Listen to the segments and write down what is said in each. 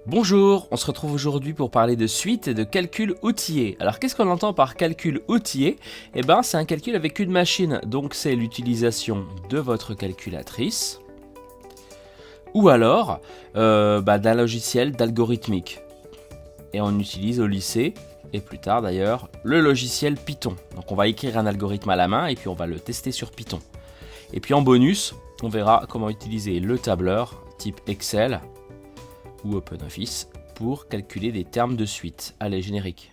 Bonjour, on se retrouve aujourd'hui pour parler de suite et de calcul outillé. Alors qu'est-ce qu'on entend par calcul outillé? Eh bien c'est un calcul avec une machine, donc c'est l'utilisation de votre calculatrice ou alors d'un logiciel d'algorithmique. Et on utilise au lycée, et plus tard d'ailleurs, le logiciel Python. Donc on va écrire un algorithme à la main et puis on va le tester sur Python. Et puis en bonus, on verra comment utiliser le tableur type Excel ou OpenOffice pour calculer des termes de suite. Allez, générique.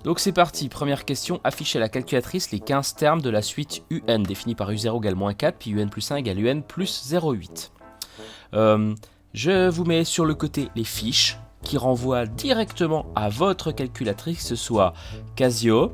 Donc c'est parti, première question, affichez à la calculatrice les 15 termes de la suite UN, définie par U0 égale moins 4, puis UN plus 1 égale UN plus 0,8. Je vous mets sur le côté les fiches qui renvoient directement à votre calculatrice, que ce soit Casio,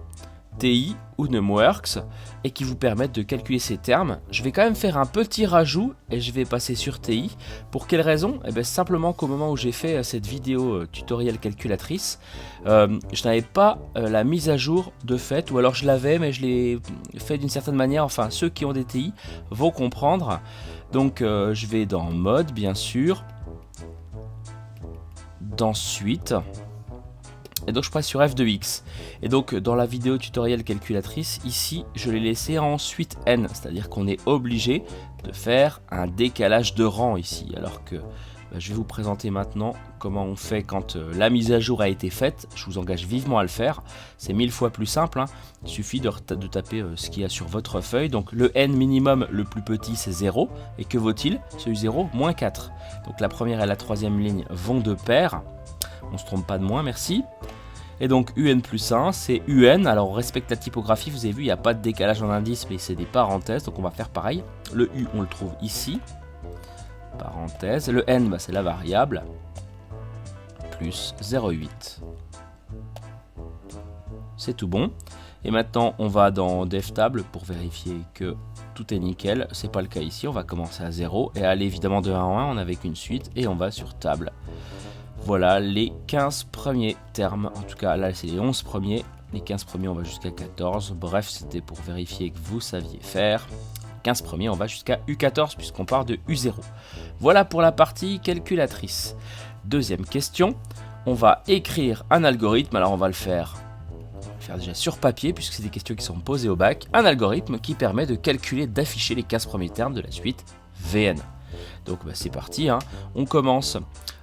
TI ou Numworks, et qui vous permettent de calculer ces termes. Je vais quand même faire un petit rajout et je vais passer sur TI. Pour quelle raison? Eh bien, simplement qu'au moment où j'ai fait cette vidéo tutoriel calculatrice, je n'avais pas la mise à jour de fait, ou alors je l'avais mais je l'ai fait d'une certaine manière. Enfin, ceux qui ont des TI vont comprendre. Donc je vais dans mode, bien sûr, dans suite, et donc je passe sur F2X. Et donc dans la vidéo tutoriel calculatrice, ici je l'ai laissé en suite N, c'est-à-dire qu'on est obligé de faire un décalage de rang ici, alors que je vais vous présenter maintenant comment on fait quand la mise à jour a été faite. Je vous engage vivement à le faire, c'est 1000 fois plus simple, hein. Il suffit de taper ce qu'il y a sur votre feuille. Donc le N minimum le plus petit c'est 0, et que vaut-il? Celui 0, moins 4. Donc la première et la troisième ligne vont de pair, on ne se trompe pas de moins, merci. Et donc UN plus 1 c'est UN, alors on respecte la typographie, vous avez vu il n'y a pas de décalage en indice mais c'est des parenthèses, donc on va faire pareil. Le U on le trouve ici, parenthèse, le N c'est la variable, plus 0,8. C'est tout bon. Et maintenant on va dans DevTable pour vérifier que tout est nickel, c'est pas le cas ici, on va commencer à 0 et aller évidemment de 1 en 1, on n'a qu'une suite et on va sur table. Voilà les 15 premiers termes, en tout cas là c'est les 11 premiers, les 15 premiers on va jusqu'à 14, bref c'était pour vérifier que vous saviez faire. 15 premiers on va jusqu'à U14 puisqu'on part de U0. Voilà pour la partie calculatrice. Deuxième question, on va écrire un algorithme, alors on va le faire déjà sur papier puisque c'est des questions qui sont posées au bac, un algorithme qui permet de calculer, d'afficher les 15 premiers termes de la suite VN. Donc c'est parti, hein. On commence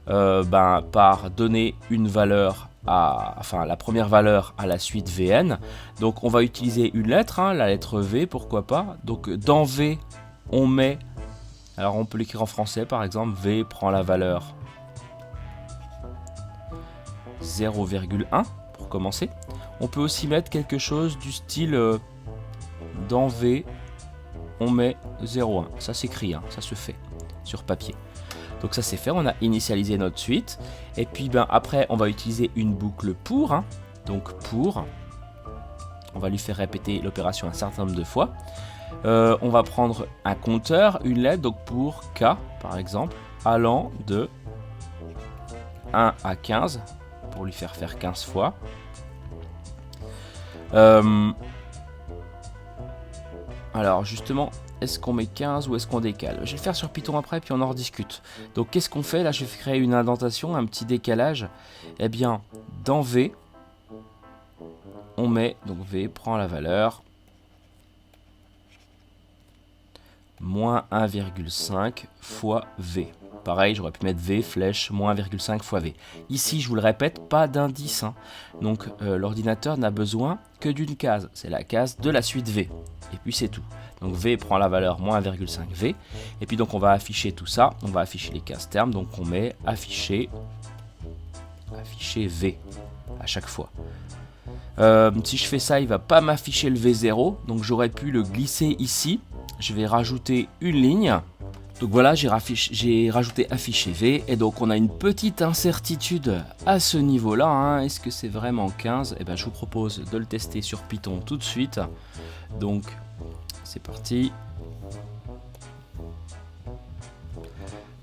par donner une valeur la première valeur à la suite VN. Donc on va utiliser une lettre, hein, la lettre V, pourquoi pas. Donc dans V on met, alors on peut l'écrire en français par exemple, V prend la valeur 0,1 pour commencer. On peut aussi mettre quelque chose du style dans V on met 0,1, ça s'écrit, hein, ça se fait sur papier. Donc ça c'est fait, on a initialisé notre suite. Et puis après on va utiliser une boucle pour, hein. Donc pour, on va lui faire répéter l'opération un certain nombre de fois. On va prendre un compteur, une lettre, donc pour K par exemple, allant de 1 à 15, pour lui faire 15 fois. Alors justement, est-ce qu'on met 15 ou est-ce qu'on décale? Je vais le faire sur Python après puis on en rediscute. Donc qu'est-ce qu'on fait? Là je vais créer une indentation, un petit décalage. Eh bien dans V, on met, donc V prend la valeur moins 1,5 fois V. Pareil, j'aurais pu mettre V, flèche, moins 1,5 fois V. Ici, je vous le répète, pas d'indice, hein. Donc l'ordinateur n'a besoin que d'une case. C'est la case de la suite V. Et puis c'est tout. Donc V prend la valeur moins 1,5 V. Et puis donc on va afficher tout ça. On va afficher les 15 termes. Donc on met afficher V à chaque fois. Si je fais ça, il va pas m'afficher le V0. Donc j'aurais pu le glisser ici. Je vais rajouter une ligne. Donc voilà, j'ai rajouté afficher V, et donc on a une petite incertitude à ce niveau-là, hein. Est-ce que c'est vraiment 15? Eh bien je vous propose de le tester sur Python tout de suite. Donc c'est parti.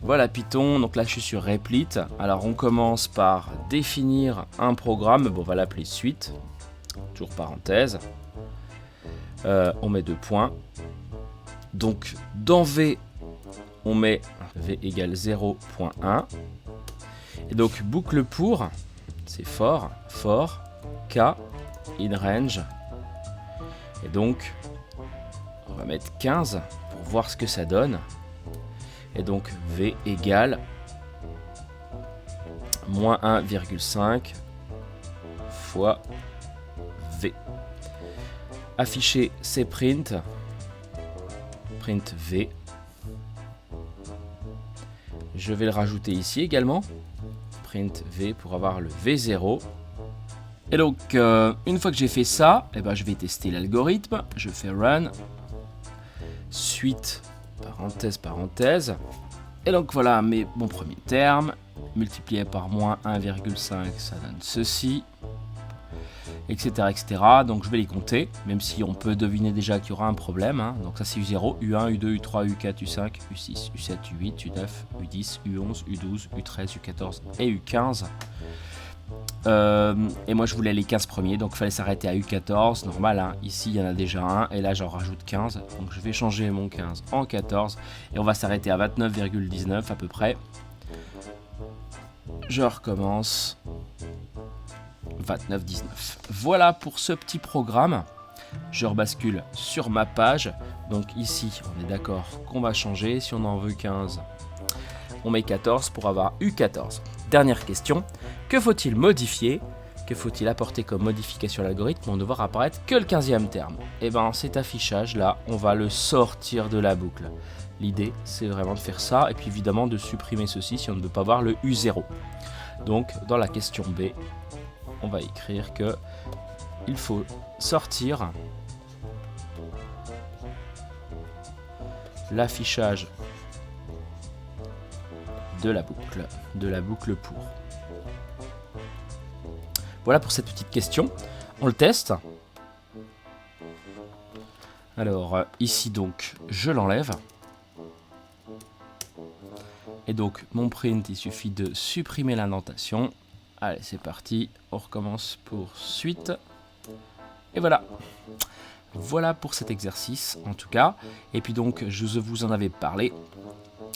Voilà Python, donc là je suis sur Replit. Alors on commence par définir un programme, bon, on va l'appeler suite, toujours parenthèse. On met 2 points. Donc dans V, on met V égale 0.1. Et donc boucle pour, c'est for, K, in range. Et donc on va mettre 15 pour voir ce que ça donne. Et donc V égale moins 1,5 fois V. Afficher c'est print V. Je vais le rajouter ici également. Print V pour avoir le V0. Et donc une fois que j'ai fait ça, eh ben, je vais tester l'algorithme. Je fais run. Suite, parenthèse. Et donc voilà mon premier terme. Multiplié par moins 1,5, ça donne ceci. Etc, etc. Donc je vais les compter, même si on peut deviner déjà qu'il y aura un problème. Hein. Donc ça c'est U0, U1, U2, U3, U4, U5, U6, U7, U8, U9, U10, U11, U12, U13, U14 et U15. Et moi je voulais les 15 premiers, donc il fallait s'arrêter à U14, normal, hein. Ici il y en a déjà un, et là j'en rajoute 15, donc je vais changer mon 15 en 14, et on va s'arrêter à 29,19 à peu près. Je recommence. 29,19. Voilà pour ce petit programme. Je rebascule sur ma page. Donc ici, on est d'accord qu'on va changer. Si on en veut 15, on met 14 pour avoir U14. Dernière question. Que faut-il modifier? Que faut-il apporter comme modification à l'algorithme pour ne voir apparaître que le 15e terme? Et bien cet affichage là, on va le sortir de la boucle. L'idée, c'est vraiment de faire ça. Et puis évidemment de supprimer ceci si on ne veut pas voir le U0. Donc dans la question B, on va écrire que il faut sortir l'affichage de la boucle pour. Voilà pour cette petite question. On le teste. Alors ici donc je l'enlève. Et donc mon print, il suffit de supprimer l'indentation. Allez, c'est parti, on recommence pour suite. Et voilà. Voilà pour cet exercice, en tout cas. Et puis donc, je vous en avais parlé.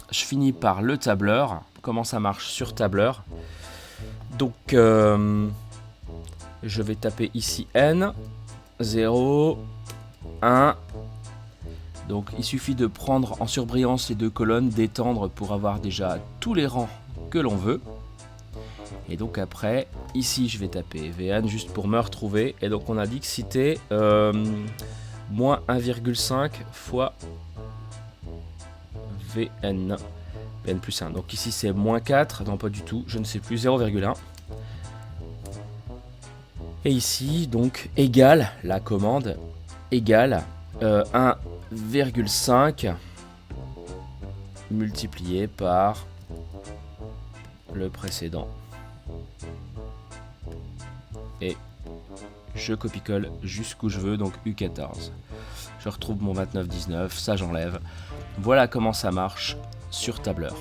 Je finis par le tableur. Comment ça marche sur tableur? Donc, je vais taper ici N, 0, 1. Donc, il suffit de prendre en surbrillance les 2 colonnes, d'étendre pour avoir déjà tous les rangs que l'on veut. Et donc après, ici je vais taper VN juste pour me retrouver. Et donc on a dit que c'était moins 1,5 fois VN plus 1. Donc ici c'est moins 4, non pas du tout, je ne sais plus, 0,1. Et ici donc égale, la commande égale 1,5 multiplié par le précédent. Et je copie-colle jusqu'où je veux, donc U14. Je retrouve mon 29,19, ça j'enlève. Voilà comment ça marche sur tableur.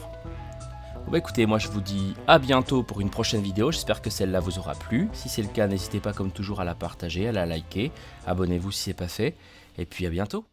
Bon bah écoutez, moi je vous dis à bientôt pour une prochaine vidéo, j'espère que celle-là vous aura plu. Si c'est le cas, n'hésitez pas comme toujours à la partager, à la liker, abonnez-vous si ce n'est pas fait, et puis à bientôt.